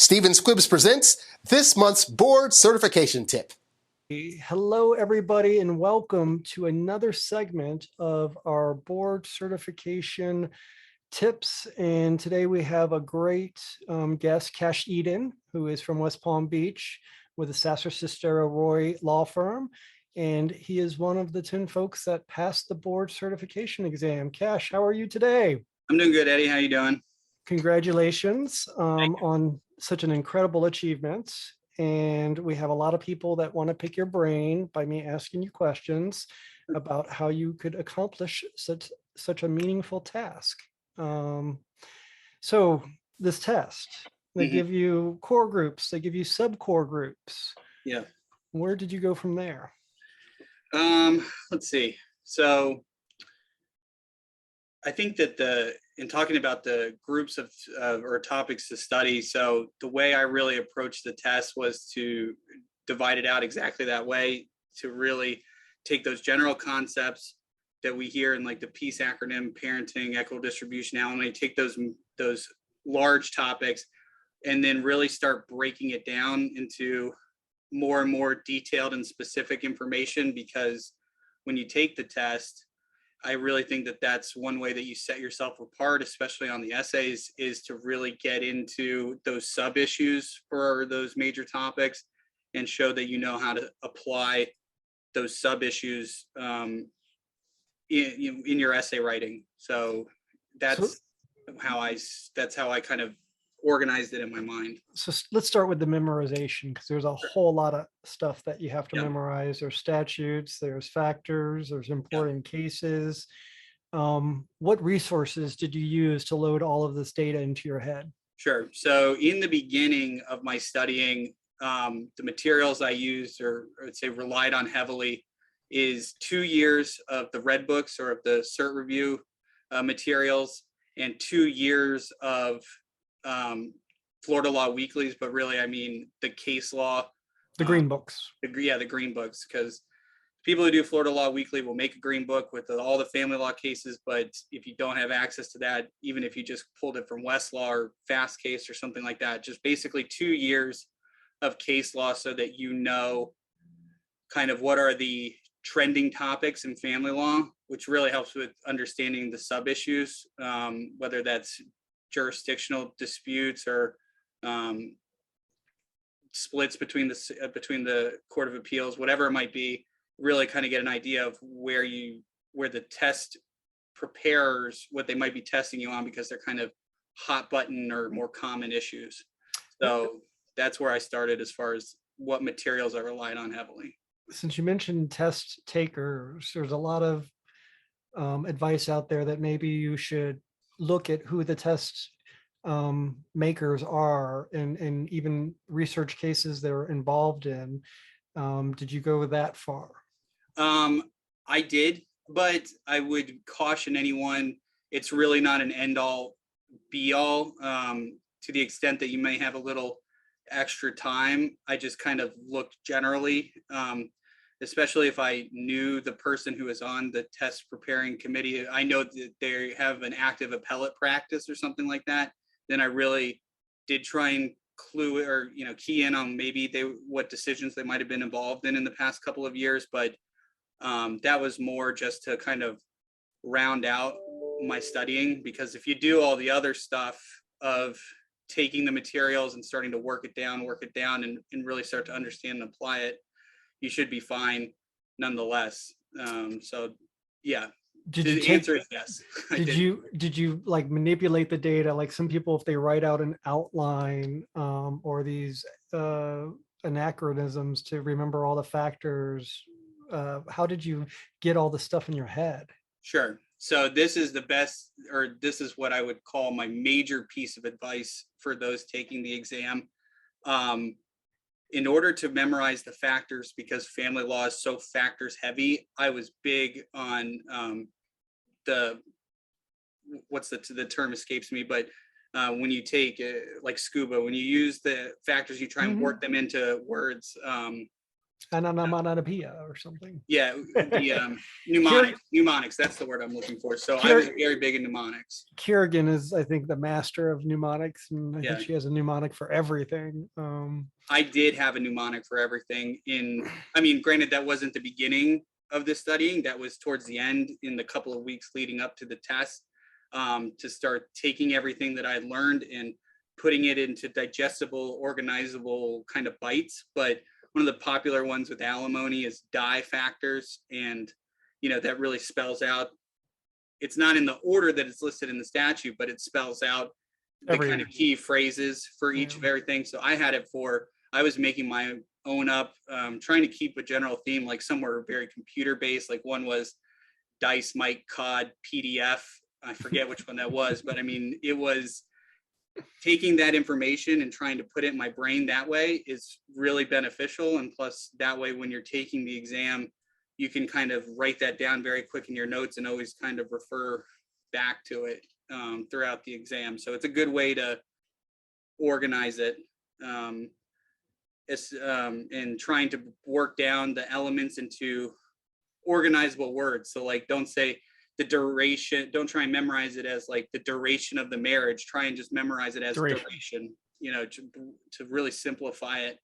Stephen Squibbs presents this month's board certification tip. Hello, everybody, and welcome to another segment of our board certification tips. And today we have a great guest, Cash Eaton, who is from West Palm Beach with the Sasser, Cestero Roy law firm. And he is one of the 10 folks that passed the board certification exam. Cash, how are you today? I'm doing good, Eddie. How you doing? Congratulations on such an incredible achievement. And we have a lot of people that want to pick your brain by me asking you questions about how you could accomplish such a meaningful task. So this test, they give you core groups, they give you sub-core groups. Yeah. Where did you go from there? Let's see. So I think that in talking about the groups of or topics to study, so the way I really approached the test was to divide it out exactly that way, to really take those general concepts that we hear in like the PEACE acronym, parenting, equitable distribution, alimony, take those large topics and then really start breaking it down into more and more detailed and specific information, because when you take the test, I really think that that's one way that you set yourself apart, especially on the essays, is to really get into those sub issues for those major topics and show that you know how to apply those sub issues in your essay writing. So that's how I kind of organized it in my mind. So let's start with the memorization, because there's a whole lot of stuff that you have to memorize. There's statutes, there's factors, there's important cases. What resources did you use to load all of this data into your head? Sure. So in the beginning of my studying, the materials I used, or I would say relied on heavily, is 2 years of the red books or of the Cert review materials, and 2 years of Florida law weeklies, but really I mean the case law, the green books. The green books, because people who do Florida law weekly will make a green book with all the family law cases, but if you don't have access to that, even if you just pulled it from Westlaw or Fast Case or something like that, just basically 2 years of case law so that you know kind of what are the trending topics in family law, which really helps with understanding the sub issues, whether that's jurisdictional disputes or splits between the Court of Appeals, whatever it might be. Really kind of get an idea of where the test preparers, what they might be testing you on, because they're kind of hot button or more common issues. So that's where I started as far as what materials I relied on heavily. Since you mentioned test takers, there's a lot of advice out there that maybe you should look at who the test makers are and even research cases they're involved in. Did you go that far? I did, but I would caution anyone, it's really not an end all be all. To the extent that you may have a little extra time, I just kind of looked generally, especially if I knew the person who is on the test preparing committee. I know that they have an active appellate practice or something like that. Then I really did try and clue or key in on maybe what decisions they might have been involved in the past couple of years, but that was more just to kind of round out my studying, because if you do all the other stuff of taking the materials and starting to work it down and really start to understand and apply it, you should be fine nonetheless. So yeah. The answer is yes. Did you like manipulate the data? Like some people, if they write out an outline or these anachronisms to remember all the factors, how did you get all the stuff in your head? Sure. So this is the best, or this is what I would call my major piece of advice for those taking the exam. In order to memorize the factors, because family law is so factors heavy, I was big on the term escapes me, but when you take like scuba, when you use the factors, you try and work them into words. Onomatopoeia or something. Yeah, the mnemonics, that's the word I'm looking for. So I was very big in mnemonics. Kerrigan is, I think, the master of mnemonics, and I Yeah. think she has a mnemonic for everything. I did have a mnemonic for everything granted, that wasn't the beginning of the studying, that was towards the end in the couple of weeks leading up to the test, to start taking everything that I learned and putting it into digestible, organizable kind of bites. But one of the popular ones with alimony is die factors. And, that really spells out, it's not in the order that it's listed in the statute, but it spells out the kind of key phrases for each of everything. So I was making my own up, trying to keep a general theme, like somewhere very computer based. Like one was dice, Mike, COD, PDF. I forget which one that was, but it was taking that information and trying to put it in my brain that way is really beneficial. And plus that way, when you're taking the exam, you can kind of write that down very quick in your notes and always kind of refer back to it throughout the exam. So it's a good way to organize it. And trying to work down the elements into organizable words. So like, don't say the duration, don't try and memorize it as like the duration of the marriage, try and just memorize it as duration, to really simplify it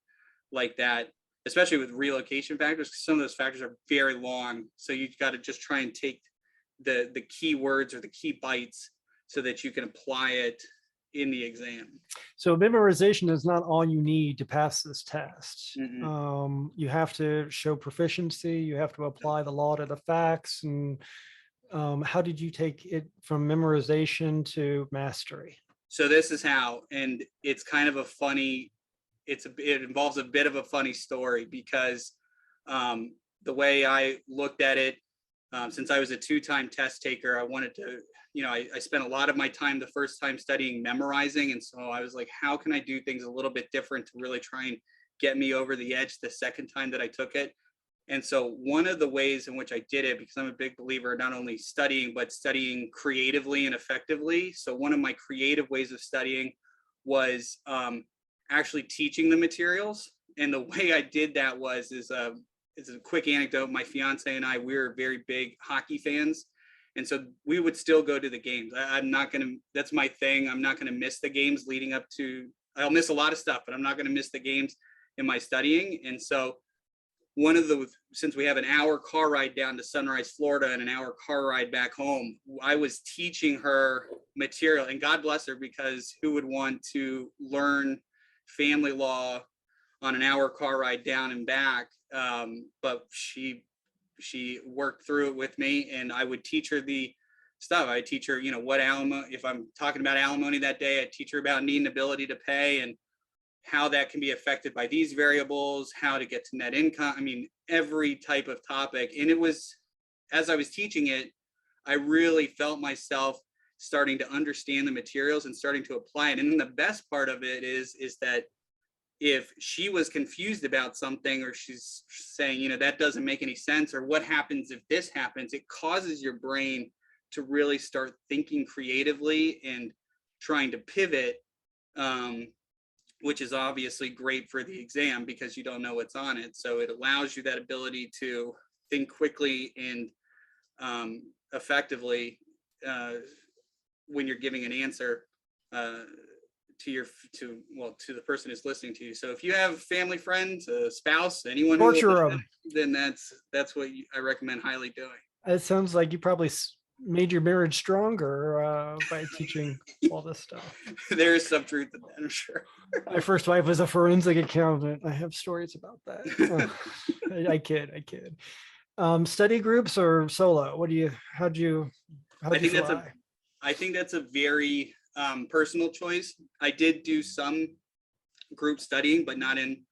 like that, especially with relocation factors, because some of those factors are very long. So you've got to just try and take the key words or the key bites so that you can apply it in the exam. So memorization is not all you need to pass this test. Mm-hmm. You have to show proficiency, you have to apply the law to the facts. And how did you take it from memorization to mastery? So this is how, and it's kind of a funny, it involves a bit of a funny story, because the way I looked at it, since I was a 2-time test taker, I wanted to, I spent a lot of my time the first time studying memorizing. And so I was like, how can I do things a little bit different to really try and get me over the edge the second time that I took it? And so one of the ways in which I did it, because I'm a big believer, not only studying, but studying creatively and effectively. So one of my creative ways of studying was actually teaching the materials. And the way I did that is a quick anecdote. My fiance and I, we were very big hockey fans. And so we would still go to the games. That's my thing. I'm not going to miss the games leading up to, I'll miss a lot of stuff, but I'm not going to miss the games in my studying. And so since we have an hour car ride down to Sunrise, Florida, and an hour car ride back home, I was teaching her material. And God bless her, because who would want to learn family law on an hour car ride down and back? But she worked through it with me, and I would teach her the stuff. I teach her, what alimony, if I'm talking about alimony that day, I teach her about need and ability to pay and how that can be affected by these variables, how to get to net income. Every type of topic. And it was, as I was teaching it, I really felt myself starting to understand the materials and starting to apply it. And then the best part of it is that if she was confused about something, or she's saying, that doesn't make any sense, or what happens if this happens, it causes your brain to really start thinking creatively and trying to pivot, which is obviously great for the exam because you don't know what's on it. So it allows you that ability to think quickly and effectively when you're giving an answer to the person who's listening to you. So if you have family, friends, a spouse, anyone, then that's what I recommend highly doing. It sounds like you probably made your marriage stronger by teaching all this stuff. There is some truth in that, I'm sure. My first wife was a forensic accountant. I have stories about that. I kid. Study groups or solo? I think that's a very personal choice. I did do some group studying, but not in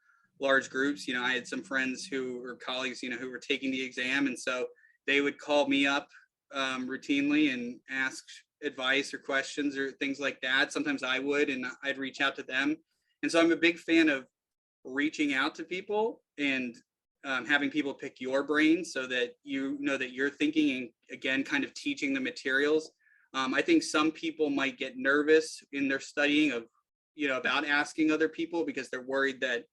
large groups. I had some friends who were colleagues, who were taking the exam. And so they would call me up routinely and ask advice or questions or things like that. Sometimes I would, and I'd reach out to them. And so I'm a big fan of reaching out to people and having people pick your brain so that that you're thinking, and again, kind of teaching the materials. I think some people might get nervous in their studying about asking other people because they're worried that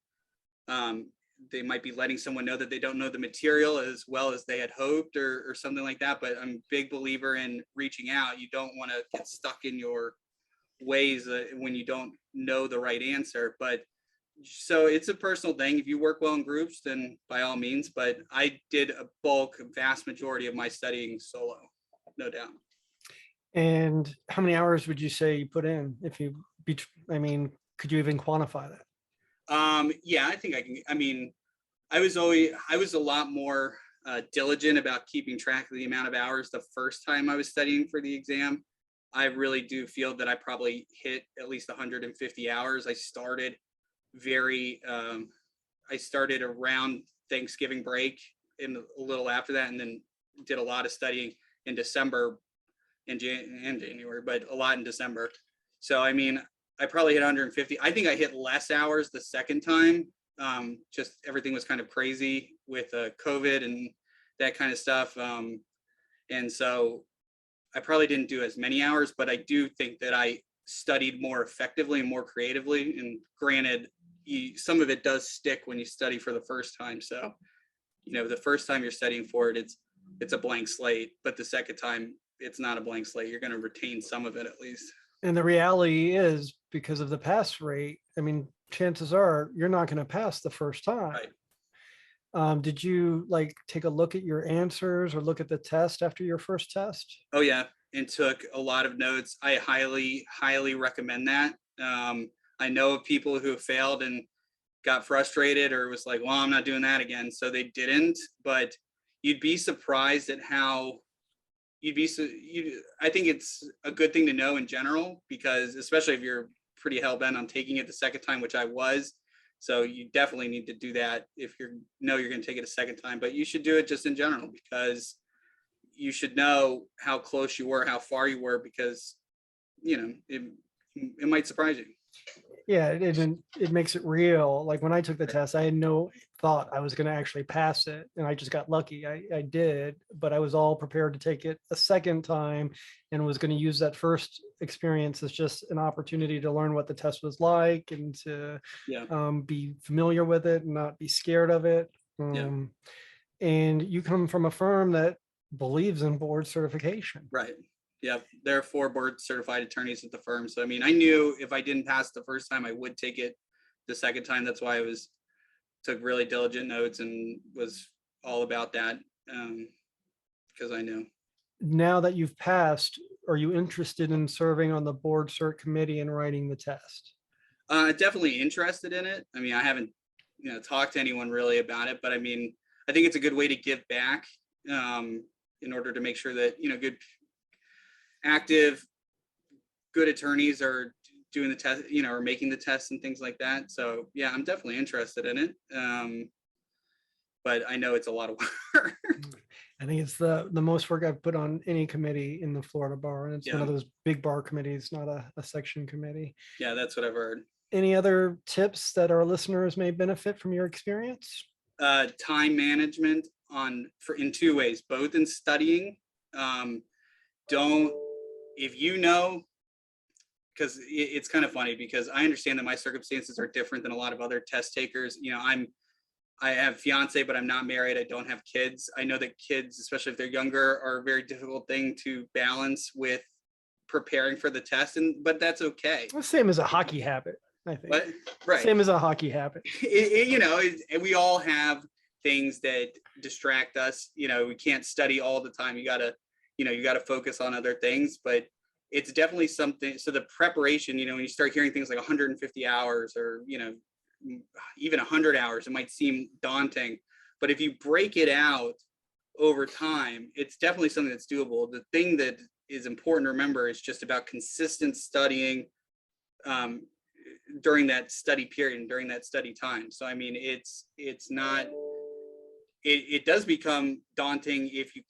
they might be letting someone know that they don't know the material as well as they had hoped, or something like that. But I'm a big believer in reaching out. You don't want to get stuck in your ways when you don't know the right answer. But so it's a personal thing. If you work well in groups, then by all means. But I did a vast majority of my studying solo, no doubt. And how many hours would you say you put in? I mean, could you even quantify that? Yeah, I think I can. I mean, I was a lot more diligent about keeping track of the amount of hours the first time I was studying for the exam. I really do feel that I probably hit at least 150 hours. I started around Thanksgiving break and a little after that, and then did a lot of studying in December and January, but a lot in December. So, I mean, I probably hit 150. I think I hit less hours the second time. Just everything was kind of crazy with COVID and that kind of stuff. And so I probably didn't do as many hours, but I do think that I studied more effectively and more creatively. And granted, some of it does stick when you study for the first time. So, the first time you're studying for it, it's a blank slate, but the second time it's not a blank slate. You're going to retain some of it at least. And the reality is, because of the pass rate, I mean, chances are you're not going to pass the first time. Right. Did you take a look at your answers or look at the test after your first test? Oh yeah, and took a lot of notes. I highly recommend that. I know of people who have failed and got frustrated or was like, well, I'm not doing that again. So they didn't, but you'd be surprised at how I think it's a good thing to know in general, because especially if you're pretty hell-bent on taking it the second time, which I was. So you definitely need to do that if you're going to take it a second time, but you should do it just in general, because you should know how close you were, how far you were, because, it might surprise you. Yeah, it makes it real. Like when I took the test, I had no thought I was going to actually pass it, and I just got lucky. I did, but I was all prepared to take it a second time and was going to use that first experience as just an opportunity to learn what the test was like and to be familiar with it and not be scared of it. And you come from a firm that believes in board certification. Right. Yeah, there are 4 board certified attorneys at the firm. So, I mean, I knew if I didn't pass the first time, I would take it the second time. That's why I took really diligent notes and was all about that, because I knew. Now that you've passed, are you interested in serving on the board cert committee and writing the test? Definitely interested in it. I mean, I haven't, talked to anyone really about it, but I mean, I think it's a good way to give back, in order to make sure that, good attorneys are doing the test, or making the tests and things like that. So yeah, I'm definitely interested in it. But I know it's a lot of work. I think it's the most work I've put on any committee in the Florida bar. And it's one of those big bar committees, not a section committee. Yeah, that's what I've heard. Any other tips that our listeners may benefit from your experience? Time management in 2 ways, both in studying. If because it's kind of funny, because I understand that my circumstances are different than a lot of other test takers. I have a fiance, but I'm not married. I don't have kids. I know that kids, especially if they're younger, are a very difficult thing to balance with preparing for the test, but that's okay. The same as a hockey habit, I think. But, right. Same as a hockey habit. We all have things that distract us. We can't study all the time. You gotta focus on other things, but it's definitely something. So the preparation, when you start hearing things like 150 hours or, even 100 hours, it might seem daunting, but if you break it out over time, it's definitely something that's doable. The thing that is important to remember is just about consistent studying, during that study period and during that study time. So, I mean, it does become daunting if you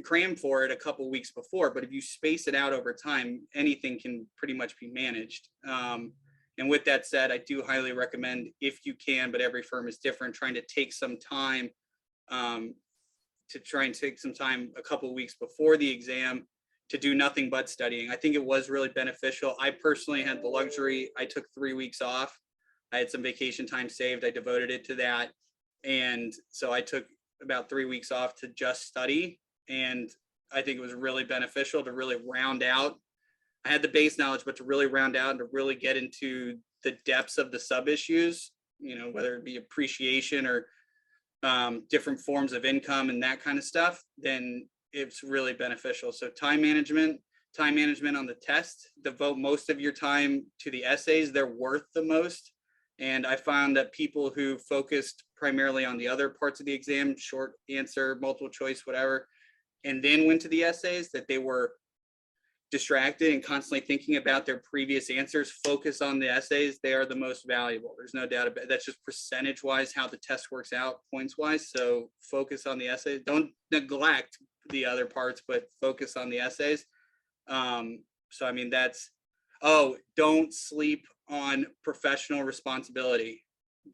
cram for it a couple of weeks before, but if you space it out over time, anything can pretty much be managed. And with that said, I do highly recommend, if you can, but every firm is different, trying to take some time, a couple of weeks before the exam to do nothing but studying. I think it was really beneficial. I personally had the luxury. I took 3 weeks off. I had some vacation time saved. I devoted it to that. And so I took about 3 weeks off to just study. And I think it was really beneficial to really round out. I had the base knowledge, but to really round out and to really get into the depths of the sub issues, whether it be appreciation or different forms of income and that kind of stuff, then it's really beneficial. So time management on the test, devote most of your time to the essays. They're worth the most. And I found that people who focused primarily on the other parts of the exam, short answer, multiple choice, whatever, and then went to the essays, that they were distracted and constantly thinking about their previous answers. Focus on the essays. They are the most valuable. There's no doubt about it. That's just percentage wise how the test works out points wise. So focus on the essays. Don't neglect the other parts, but focus on the essays. So I mean, don't sleep on professional responsibility.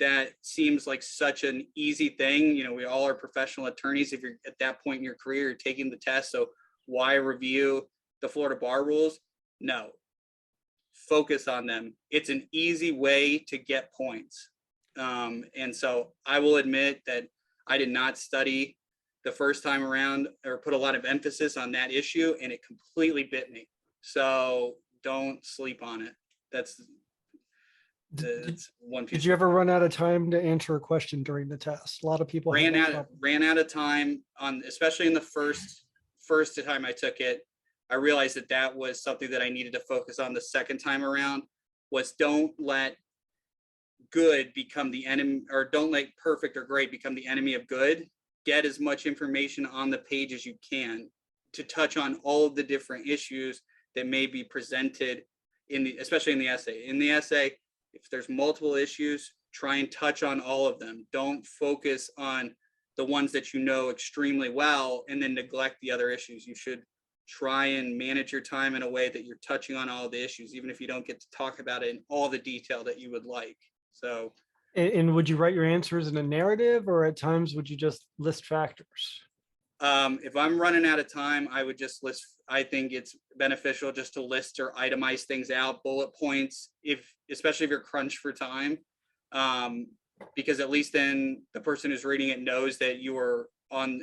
That seems like such an easy thing. We all are professional attorneys. If you're at that point in your career, you're taking the test. So why review the Florida bar rules? No, focus on them. It's an easy way to get points. And so I will admit that I did not study the first time around or put a lot of emphasis on that issue, and it completely bit me. So don't sleep on it. That's one piece. Did you ever run out of time to answer a question during the test? A lot of people ran out of time on, especially in the first time I took it. I realized that was something that I needed to focus on the second time around, was don't let good become the enemy, or don't let perfect or great become the enemy of good. Get as much information on the page as you can to touch on all of the different issues that may be presented especially in the essay. In the essay, if there's multiple issues, try and touch on all of them. Don't focus on the ones that you know extremely well and then neglect the other issues. You should try and manage your time in a way that you're touching on all the issues, even if you don't get to talk about it in all the detail that you would like. So, and would you write your answers in a narrative, or at times would you just list factors? If I'm running out of time, I would just list. I think it's beneficial just to list or itemize things out, bullet points, especially if you're crunched for time, because at least then the person who's reading it knows that you are on.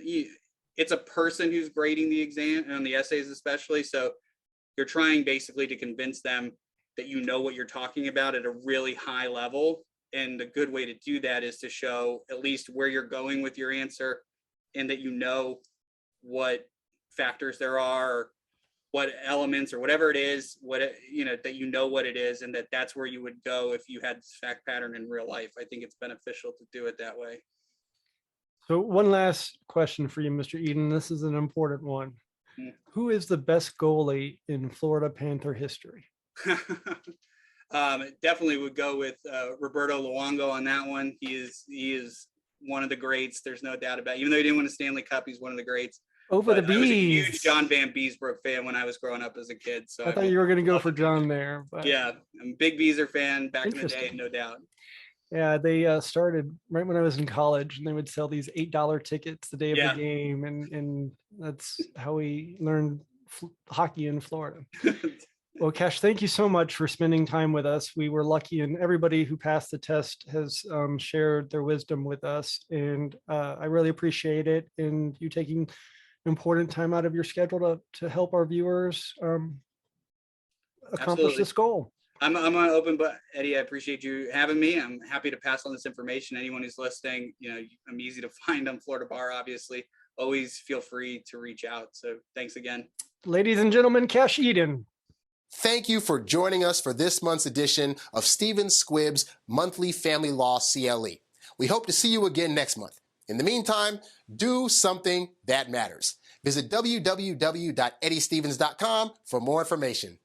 It's a person who's grading the exam and the essays especially. So you're trying basically to convince them that you know what you're talking about at a really high level. And a good way to do that is to show at least where you're going with your answer, and that you know what factors there are, or what elements or whatever it is, that you know what it is, and that's where you would go if you had this fact pattern in real life. I think it's beneficial to do it that way. So one last question for you, Mr. Eaton. This is an important one. Who is the best goalie in Florida Panther history? Definitely would go with Roberto Luongo on that one. He is one of the greats. There's no doubt about it. Even though he didn't win a Stanley Cup, he's one of the greats. Over the Bees. I was a huge John Van Beesbrook fan when I was growing up as a kid. So I thought you were going to go for John there. But yeah, I'm a big Beezer fan back in the day, no doubt. Yeah, they started right when I was in college, and they would sell these $8 tickets the day of the game, and that's how we learned hockey in Florida. Well, Cash, thank you so much for spending time with us. We were lucky, and everybody who passed the test has shared their wisdom with us, and I really appreciate it, and you taking important time out of your schedule to help our viewers accomplish this goal. I'm an open, but Eddie, I appreciate you having me. I'm happy to pass on this information. Anyone who's listening, I'm easy to find on Florida Bar, obviously. Always feel free to reach out. So thanks again. Ladies and gentlemen, Cash Eaton. Thank you for joining us for this month's edition of Stephen Squibb's Monthly Family Law CLE. We hope to see you again next month. In the meantime, do something that matters. Visit www.eddiestevens.com for more information.